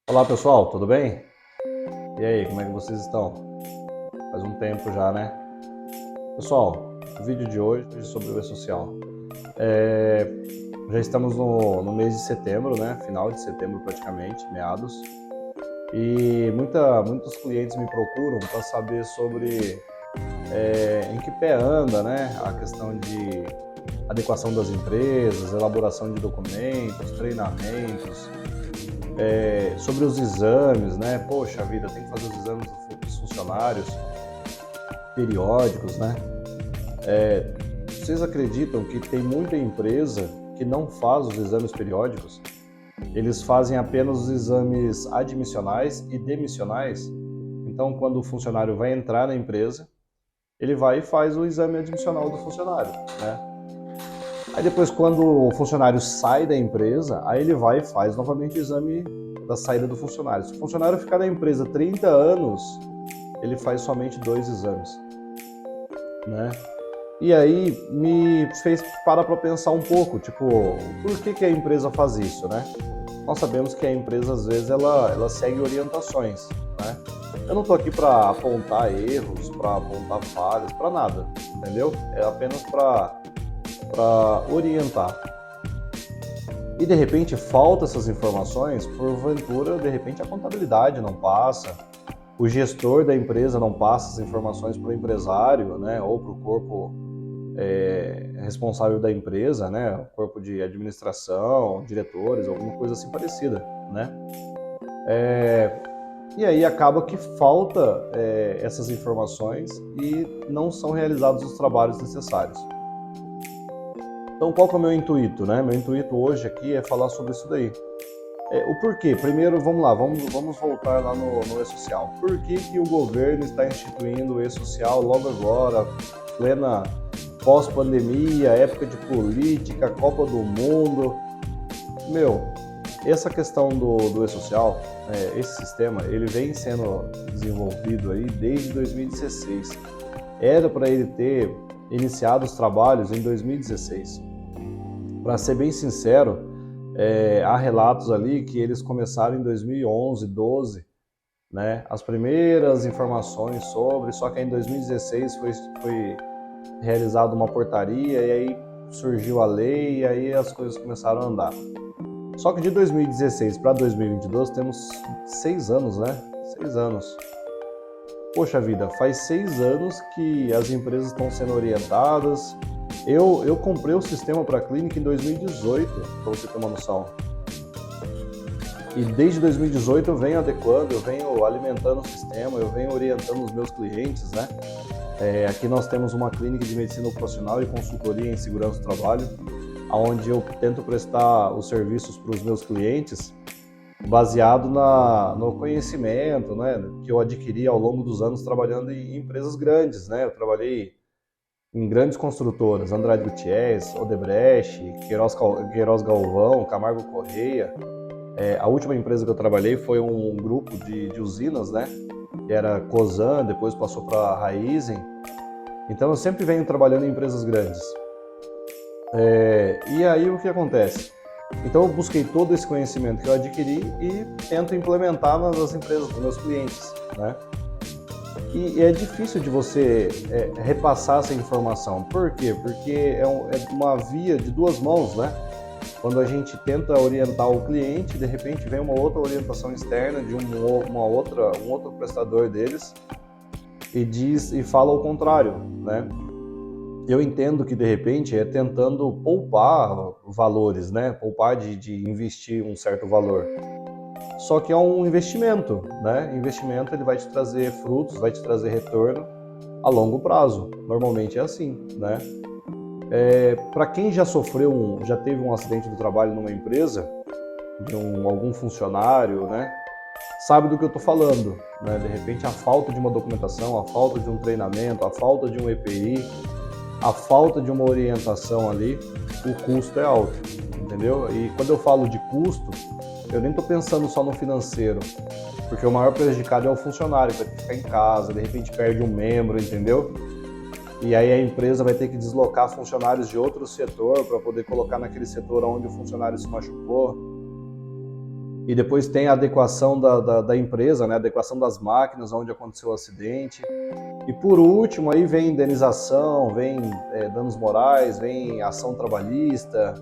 Olá pessoal, tudo bem? E aí, como é que vocês estão? Faz um tempo já, né? Pessoal, o vídeo de hoje é sobre o E-Social. Já estamos no mês de setembro, né? Final de setembro praticamente, meados. E muitos clientes me procuram para saber sobre em que pé anda, né? A questão de adequação das empresas, elaboração de documentos, treinamentos, sobre os exames, né? Poxa vida, tem que fazer os exames dos funcionários periódicos, né? Vocês acreditam que tem muita empresa que não faz os exames periódicos? Eles fazem apenas os exames admissionais e demissionais. Então, quando o funcionário vai entrar na empresa, ele vai e faz o exame admissional do funcionário, né? Aí depois, quando o funcionário sai da empresa, aí ele vai e faz novamente o exame da saída do funcionário. Se o funcionário ficar na empresa 30 anos, ele faz somente 2 exames, né? E aí me fez parar para pensar um pouco, tipo, por que a empresa faz isso, né? Nós sabemos que a empresa, às vezes, ela segue orientações, né? Eu não estou aqui para apontar erros, para apontar falhas, para nada, entendeu? É apenas para orientar. E de repente falta essas informações, porventura, de repente a contabilidade não passa, o gestor da empresa não passa as informações para o empresário, né, ou para o corpo responsável da empresa, né, o corpo de administração, diretores, alguma coisa assim parecida, né. E aí acaba que falta essas informações e não são realizados os trabalhos necessários. Então, qual que é o meu intuito, né? Meu intuito hoje aqui é falar sobre isso daí. O porquê? Primeiro, vamos lá, vamos voltar lá no E-Social. Por que o governo está instituindo o E-Social logo agora, plena pós-pandemia, época de política, Copa do Mundo? Meu, essa questão do E-Social, esse sistema, ele vem sendo desenvolvido aí desde 2016. Era para ele ter iniciado os trabalhos em 2016. Para ser bem sincero, há relatos ali que eles começaram em 2011, 12, né? As primeiras informações sobre, só que em 2016 foi realizada uma portaria e aí surgiu a lei e aí as coisas começaram a andar. Só que de 2016 para 2022 temos 6 anos, né? 6 anos. Poxa vida, faz 6 anos que as empresas estão sendo orientadas. Eu comprei o sistema para a clínica em 2018, para você ter uma noção. E desde 2018 eu venho adequando, eu venho alimentando o sistema, eu venho orientando os meus clientes, né? Aqui nós temos uma clínica de medicina ocupacional e consultoria em segurança do trabalho, onde eu tento prestar os serviços para os meus clientes baseado no conhecimento, né, que eu adquiri ao longo dos anos trabalhando em empresas grandes, né? Eu trabalhei em grandes construtoras, Andrade Gutierrez, Odebrecht, Queiroz Galvão, Camargo Correia. A última empresa que eu trabalhei foi um grupo de usinas, né? Que era Cosan, depois passou para Raizen. Então eu sempre venho trabalhando em empresas grandes. E aí o que acontece? Então eu busquei todo esse conhecimento que eu adquiri e tento implementar nas empresas dos meus clientes, né? E é difícil de você repassar essa informação. Por quê? Porque é uma via de duas mãos, né? Quando a gente tenta orientar o cliente, de repente vem uma outra orientação externa de um outro prestador deles e fala o contrário, né? Eu entendo que de repente é tentando poupar valores, né? Poupar de investir um certo valor. Só que é um investimento, né? Investimento ele vai te trazer frutos, vai te trazer retorno a longo prazo. Normalmente é assim, né? Para quem já já teve um acidente do trabalho numa empresa, de algum funcionário, né? Sabe do que eu estou falando, né? De repente a falta de uma documentação, a falta de um treinamento, a falta de um EPI, a falta de uma orientação ali, o custo é alto, entendeu? E quando eu falo de custo, eu nem estou pensando só no financeiro, porque o maior prejudicado é o funcionário, que vai ter que ficar em casa, de repente perde um membro, entendeu? E aí a empresa vai ter que deslocar funcionários de outro setor para poder colocar naquele setor onde o funcionário se machucou. E depois tem a adequação da empresa, né? A adequação das máquinas onde aconteceu o acidente. E por último, aí vem indenização, vem danos morais, vem ação trabalhista,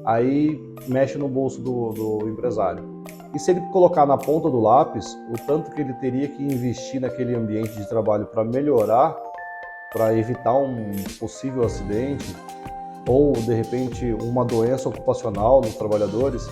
aí mexe no bolso do empresário. E se ele colocar na ponta do lápis o tanto que ele teria que investir naquele ambiente de trabalho para melhorar, para evitar um possível acidente, ou de repente uma doença ocupacional nos trabalhadores,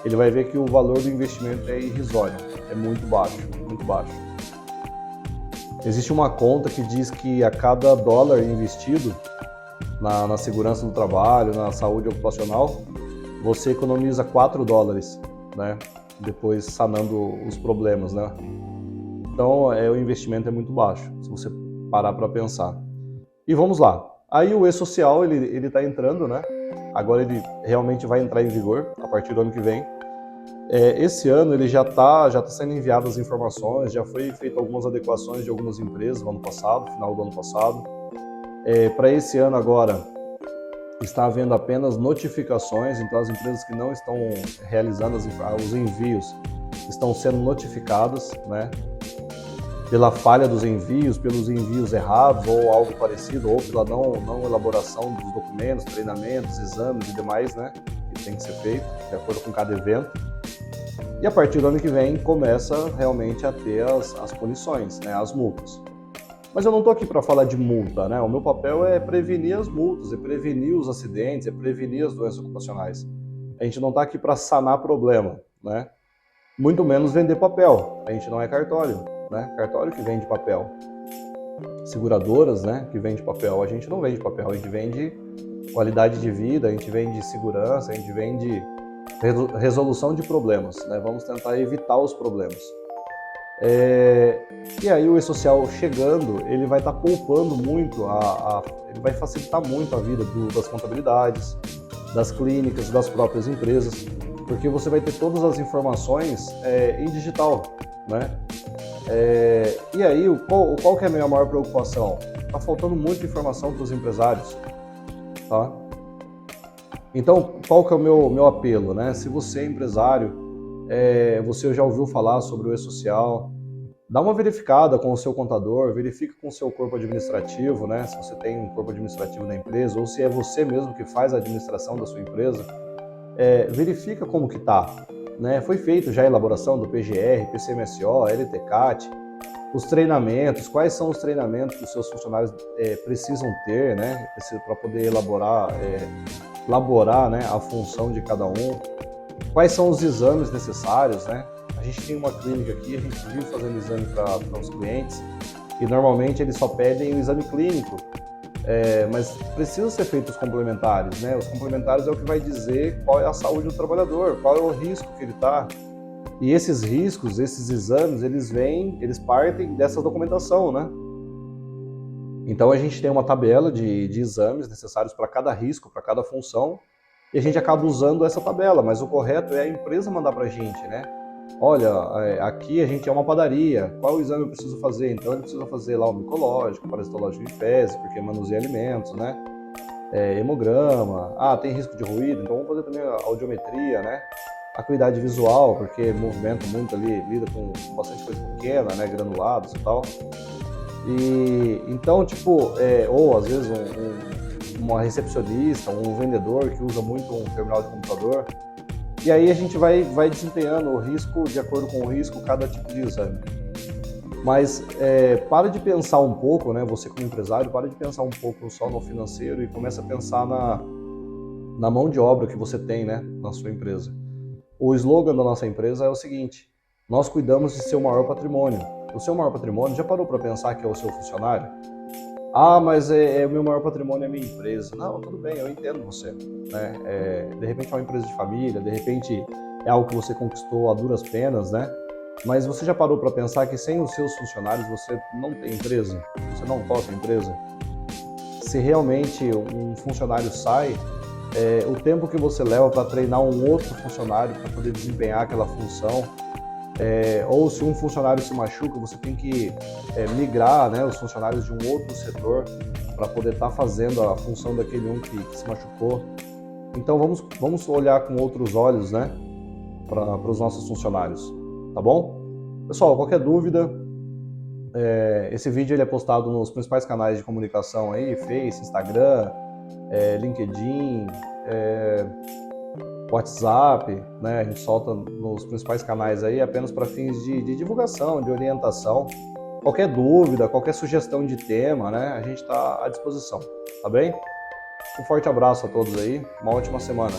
ele vai ver que o valor do investimento é irrisório, é muito baixo, muito baixo. Existe uma conta que diz que a cada dólar investido na segurança do trabalho, na saúde ocupacional, você economiza 4 dólares, né? Depois sanando os problemas, né? Então, o investimento é muito baixo, se você parar para pensar. E vamos lá. Aí o E-Social, ele tá entrando, né? Agora ele realmente vai entrar em vigor a partir do ano que vem. Esse ano ele já tá sendo enviado as informações, já foi feito algumas adequações de algumas empresas no ano passado, final do ano passado. Para esse ano agora, está havendo apenas notificações, então as empresas que não estão realizando os envios estão sendo notificadas, né? Pela falha dos envios, pelos envios errados ou algo parecido, ou pela não elaboração dos documentos, treinamentos, exames e demais, né? Que tem que ser feito de acordo com cada evento. E a partir do ano que vem começa realmente a ter as punições, né? As multas. Mas eu não estou aqui para falar de multa, né? O meu papel é prevenir as multas, é prevenir os acidentes, é prevenir as doenças ocupacionais. A gente não está aqui para sanar problema, né? Muito menos vender papel. A gente não é cartório, né? Cartório que vende papel. Seguradoras, né? Que vende papel. A gente não vende papel, a gente vende qualidade de vida, a gente vende segurança, a gente vende resolução de problemas, né? Vamos tentar evitar os problemas. E aí o E-Social chegando, ele vai estar poupando muito, ele vai facilitar muito a vida das contabilidades, das clínicas, das próprias empresas, porque você vai ter todas as informações em digital, né? E aí, qual que é a minha maior preocupação? Está faltando muita informação para os empresários, tá? Então, qual que é o meu apelo, né? Se você é empresário, você já ouviu falar sobre o E-Social, dá uma verificada com o seu contador, verifica com o seu corpo administrativo, né? Se você tem um corpo administrativo da empresa, ou se é você mesmo que faz a administração da sua empresa, verifica como que tá, né? Foi feito já a elaboração do PGR, PCMSO, LTCAT, os treinamentos, quais são os treinamentos que os seus funcionários precisam ter, né? Para poder elaborar, né, a função de cada um. Quais são os exames necessários, né? A gente tem uma clínica aqui, a gente vive fazendo exame para os clientes e normalmente eles só pedem o exame clínico, mas precisam ser feitos os complementares, né? Os complementares é o que vai dizer qual é a saúde do trabalhador, qual é o risco que ele está. E esses riscos, esses exames, eles partem dessa documentação, né? Então a gente tem uma tabela de exames necessários para cada risco, para cada função, e a gente acaba usando essa tabela, mas o correto é a empresa mandar para a gente, né? Olha, aqui a gente é uma padaria, qual exame eu preciso fazer? Então ele precisa fazer lá o micológico, parasitológico de fezes, porque manuseia alimentos, né? Hemograma, tem risco de ruído, então vamos fazer também a audiometria, né? Acuidade visual, porque movimento muito ali, lida com bastante coisa pequena, né? Granulados e tal. E então, ou às vezes uma recepcionista, um vendedor que usa muito um terminal de computador. E aí a gente vai desempenhando o risco, de acordo com o risco, cada tipo de exame. Mas para de pensar um pouco, né? Você como empresário, para de pensar um pouco só no financeiro e começa a pensar na mão de obra que você tem, né, na sua empresa. O slogan da nossa empresa é o seguinte: nós cuidamos de seu maior patrimônio. O seu maior patrimônio, já parou para pensar que é o seu funcionário? Mas o meu maior patrimônio é a minha empresa. Não, tudo bem, eu entendo você, né? De repente é uma empresa de família, de repente é algo que você conquistou a duras penas, né? Mas você já parou para pensar que sem os seus funcionários você não tem empresa? Você não toca a empresa? Se realmente um funcionário sai, o tempo que você leva para treinar um outro funcionário para poder desempenhar aquela função, ou se um funcionário se machuca, você tem que migrar, né, os funcionários de um outro setor para poder estar fazendo a função daquele que se machucou. Então vamos olhar com outros olhos, né, para os nossos funcionários, tá bom? Pessoal, qualquer dúvida, esse vídeo ele é postado nos principais canais de comunicação aí, Face, Instagram, LinkedIn, WhatsApp, né? A gente solta nos principais canais aí apenas para fins de divulgação, de orientação. Qualquer dúvida, qualquer sugestão de tema, né? A gente está à disposição, tá bem? Um forte abraço a todos aí, uma ótima semana.